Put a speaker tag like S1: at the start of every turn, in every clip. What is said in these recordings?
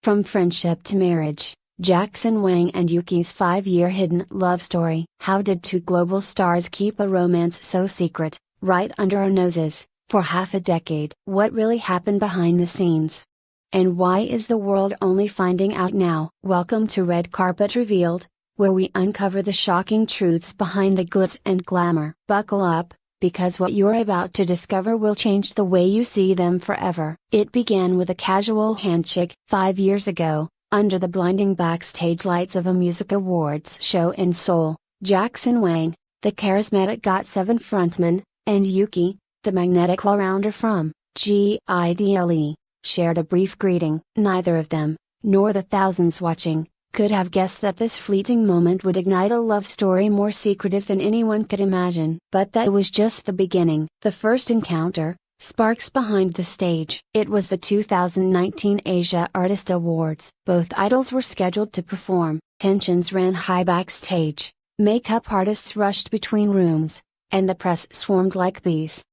S1: From friendship to marriage, Jackson Wang and Yuqi's 5-year hidden love story. How did two global stars keep a romance so secret, right under our noses, for half a decade? What really happened behind the scenes? And why is the world only finding out now? Welcome to Red Carpet Revealed, where we uncover the shocking truths behind the glitz and glamour. Buckle up, because what you're about to discover will change the way you see them forever. It began with a casual handshake 5 years ago, under the blinding backstage lights of a music awards show in Seoul. Jackson Wang, the charismatic GOT7 frontman, and Yuqi, the magnetic all-rounder from GIDLE, shared a brief greeting. Neither of them, nor the thousands watching, could have guessed that this fleeting moment would ignite a love story more secretive than anyone could imagine. But that was just the beginning. The first encounter, sparks behind the stage. It was the 2019 Asia Artist Awards. Both idols were scheduled to perform. Tensions ran high backstage. Makeup artists rushed between rooms, and the press swarmed like bees.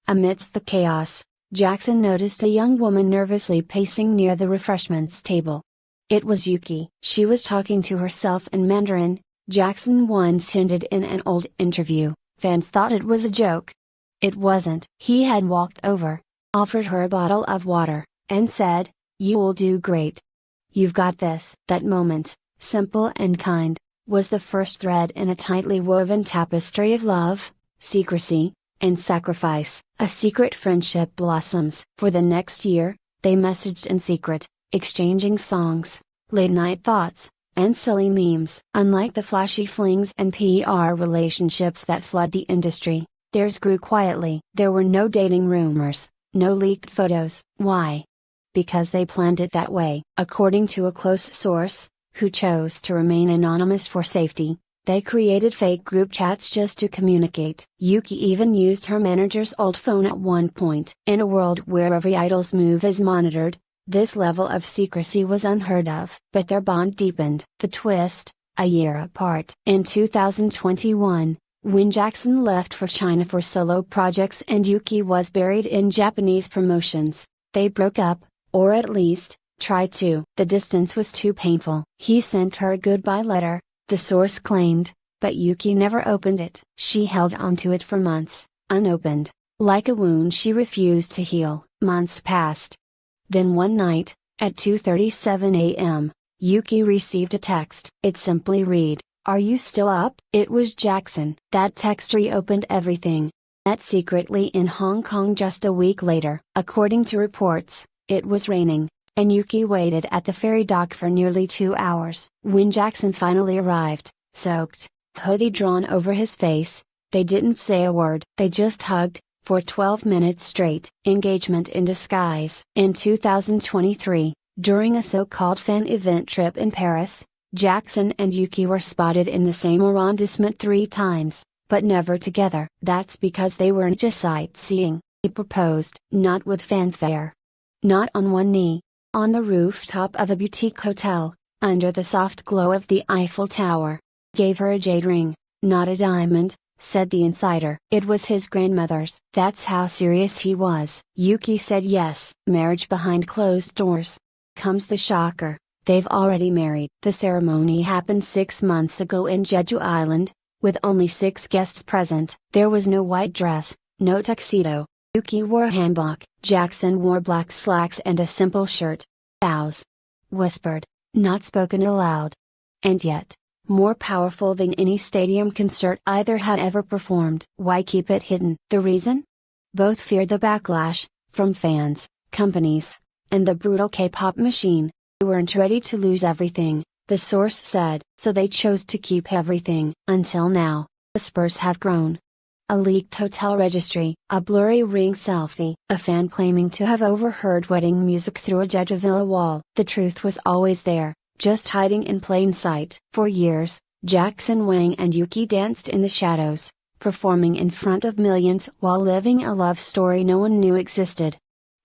S1: Amidst the chaos, Jackson noticed a young woman nervously pacing near the refreshments table. It was Yuqi. She was talking to herself in Mandarin. Jackson once hinted in an old interview, fans thought it was a joke. It wasn't. He had walked over, offered her a bottle of water, and said, "You'll do great. You've got this." That moment, simple and kind, was the first thread in a tightly woven tapestry of love, secrecy, and sacrifice. A secret friendship blossoms. For the next year, they messaged in secret, exchanging songs, late-night thoughts, and silly memes. Unlike the flashy flings and PR relationships that flood the industry, theirs grew quietly. There were no dating rumors, no leaked photos. Why? Because they planned it that way. According to a close source, who chose to remain anonymous for safety, they created fake group chats just to communicate. Yuqi even used her manager's old phone at one point. In a world where every idol's move is monitored, this level of secrecy was unheard of. But their bond deepened. The twist, a year apart. In 2021, when Jackson left for China for solo projects and Yuqi was buried in Japanese promotions, they broke up, or at least, tried to. The distance was too painful. He sent her a goodbye letter, the source claimed, but Yuqi never opened it. She held onto it for months, unopened, like a wound she refused to heal. Months passed. Then one night, at 2:37 a.m., Yuqi received a text. It simply read, "Are you still up?" It was Jackson. That text reopened everything. Met secretly in Hong Kong just a week later. According to reports, it was raining, and Yuqi waited at the ferry dock for nearly 2 hours. When Jackson finally arrived, soaked, hoodie drawn over his face, they didn't say a word. They just hugged, for 12 minutes straight. Engagement in disguise. In 2023, during a so-called fan event trip in Paris, Jackson and Yuqi were spotted in the same arrondissement 3 times, but never together. That's because they weren't just sightseeing. He proposed, not with fanfare. Not on one knee. On the rooftop of a boutique hotel, under the soft glow of the Eiffel Tower. Gave her a jade ring, not a diamond, said the insider. It was his grandmother's. That's how serious he was. Yuqi said yes. Marriage behind closed doors. Comes the shocker. They've already married. The ceremony happened 6 months ago in Jeju Island, with only 6 guests present. There was no white dress, no tuxedo. Yuqi wore a hanbok. Jackson wore black slacks and a simple shirt. Vows. Whispered, not spoken aloud. And yet, more powerful than any stadium concert either had ever performed. Why keep it hidden? The reason? Both feared the backlash, from fans, companies, and the brutal K-pop machine. They weren't ready to lose everything, the source said. So they chose to keep everything. Until now, whispers have grown. A leaked hotel registry, a blurry ring selfie, a fan claiming to have overheard wedding music through a Jeju villa wall. The truth was always there, just hiding in plain sight. For years, Jackson Wang and Yuqi danced in the shadows, performing in front of millions while living a love story no one knew existed.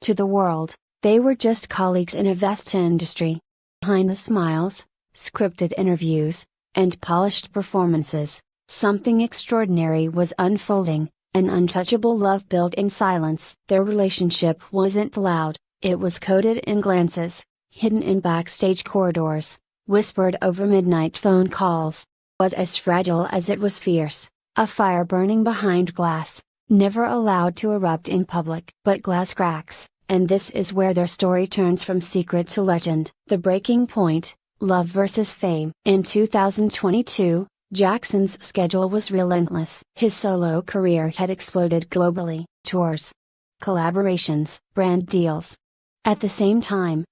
S1: To the world, they were just colleagues in a vast industry. Behind the smiles, scripted interviews, and polished performances, something extraordinary was unfolding, an untouchable love built in silence. Their relationship wasn't loud, it was coded in glances, hidden in backstage corridors, whispered over midnight phone calls, was as fragile as it was fierce, a fire burning behind glass, never allowed to erupt in public. But glass cracks, and this is where their story turns from secret to legend. The breaking point: love versus fame. In 2022, Jackson's schedule was relentless. His solo career had exploded globally: tours, collaborations, brand deals. At the same time,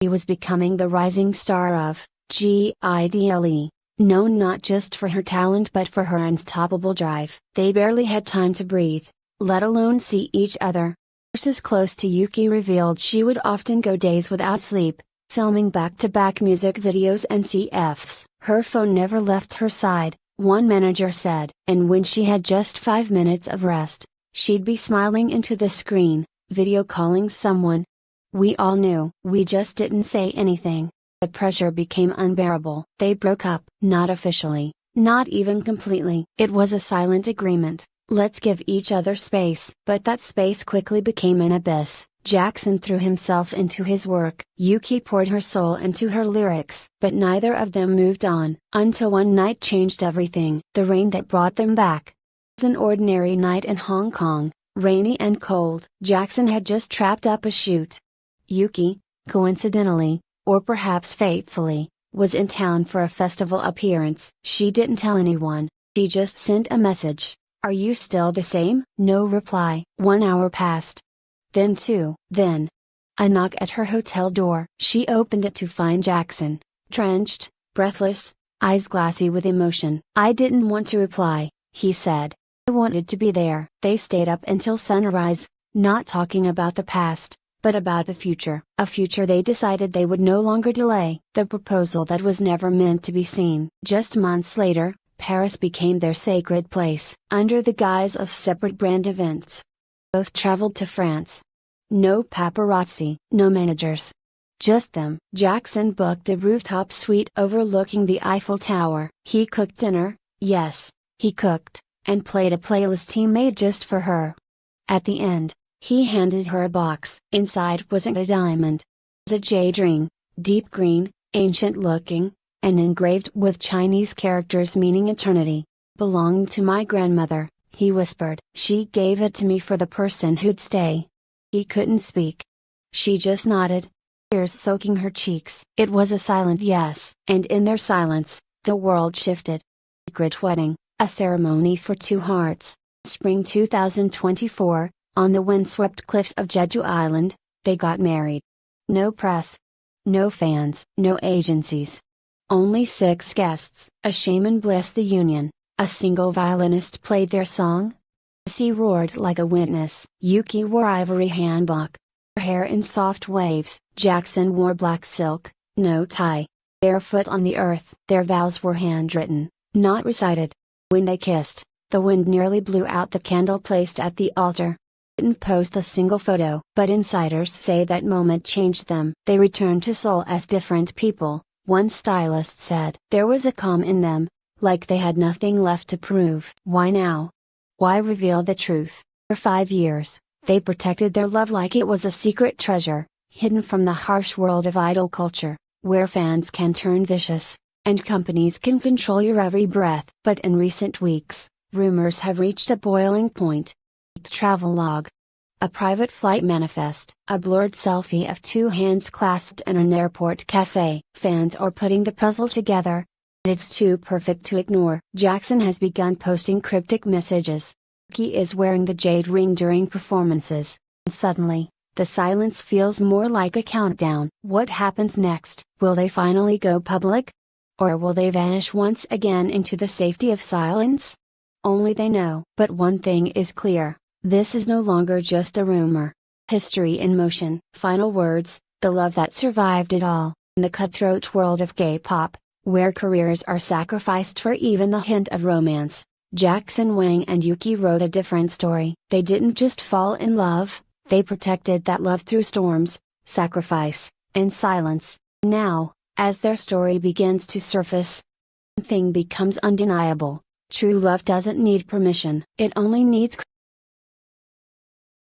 S1: he was becoming the rising star of G.I.D.L.E., known not just for her talent but for her unstoppable drive. They barely had time to breathe, let alone see each other. Sources close to Yuqi revealed she would often go days without sleep, filming back-to-back music videos and CFs. Her phone never left her side, one manager said. And when she had just 5 minutes of rest, she'd be smiling into the screen, video calling someone. We all knew. We just didn't say anything. The pressure became unbearable. They broke up. Not officially, not even completely. It was a silent agreement: let's give each other space. But that space quickly became an abyss. Jackson threw himself into his work. Yuqi poured her soul into her lyrics. But neither of them moved on, until one night changed everything. The rain that brought them back. It was an ordinary night in Hong Kong, rainy and cold. Jackson had just trapped up a shoot. Yuqi, coincidentally, or perhaps fatefully, was in town for a festival appearance. She didn't tell anyone, she just sent a message: "Are you still the same?" No reply. 1 hour passed. Then 2. Then, a knock at her hotel door. She opened it to find Jackson, drenched, breathless, eyes glassy with emotion. "I didn't want to reply," he said. "I wanted to be there." They stayed up until sunrise, not talking about the past, but about the future. A future they decided they would no longer delay. The proposal that was never meant to be seen. Just months later, Paris became their sacred place. Under the guise of separate brand events, both traveled to France. No paparazzi, no managers. Just them. Jackson booked a rooftop suite overlooking the Eiffel Tower. He cooked dinner, yes, he cooked, and played a playlist he made just for her. At the end, he handed her a box. Inside wasn't a diamond. It was a jade ring, deep green, ancient looking, and engraved with Chinese characters meaning eternity. "Belonged to my grandmother," he whispered. "She gave it to me for the person who'd stay." He couldn't speak. She just nodded, tears soaking her cheeks. It was a silent yes. And in their silence, the world shifted. Secret wedding, a ceremony for two hearts. Spring 2024. On the windswept cliffs of Jeju Island, they got married. No press. No fans. No agencies. Only 6 guests. A shaman blessed the union. A single violinist played their song. The sea roared like a witness. Yuqi wore ivory hanbok, her hair in soft waves. Jackson wore black silk, no tie. Barefoot on the earth. Their vows were handwritten, not recited. When they kissed, the wind nearly blew out the candle placed at the altar. Didn't post a single photo. But insiders say that moment changed them. They returned to Seoul as different people, one stylist said. There was a calm in them, like they had nothing left to prove. Why now? Why reveal the truth? For 5 years, they protected their love like it was a secret treasure, hidden from the harsh world of idol culture, where fans can turn vicious, and companies can control your every breath. But in recent weeks, rumors have reached a boiling point. Travel log. A private flight manifest. A blurred selfie of 2 hands clasped in an airport cafe. Fans are putting the puzzle together. It's too perfect to ignore. Jackson has begun posting cryptic messages. Yuqi is wearing the jade ring during performances. And suddenly, the silence feels more like a countdown. What happens next? Will they finally go public? Or will they vanish once again into the safety of silence? Only they know. But one thing is clear. This is no longer just a rumor. History in motion. Final words: the love that survived it all. In the cutthroat world of K-pop, where careers are sacrificed for even the hint of romance, Jackson, Wang and Yuqi wrote a different story. They didn't just fall in love, they protected that love through storms, sacrifice, and silence. Now, as their story begins to surface, one thing becomes undeniable: true love doesn't need permission, it only needs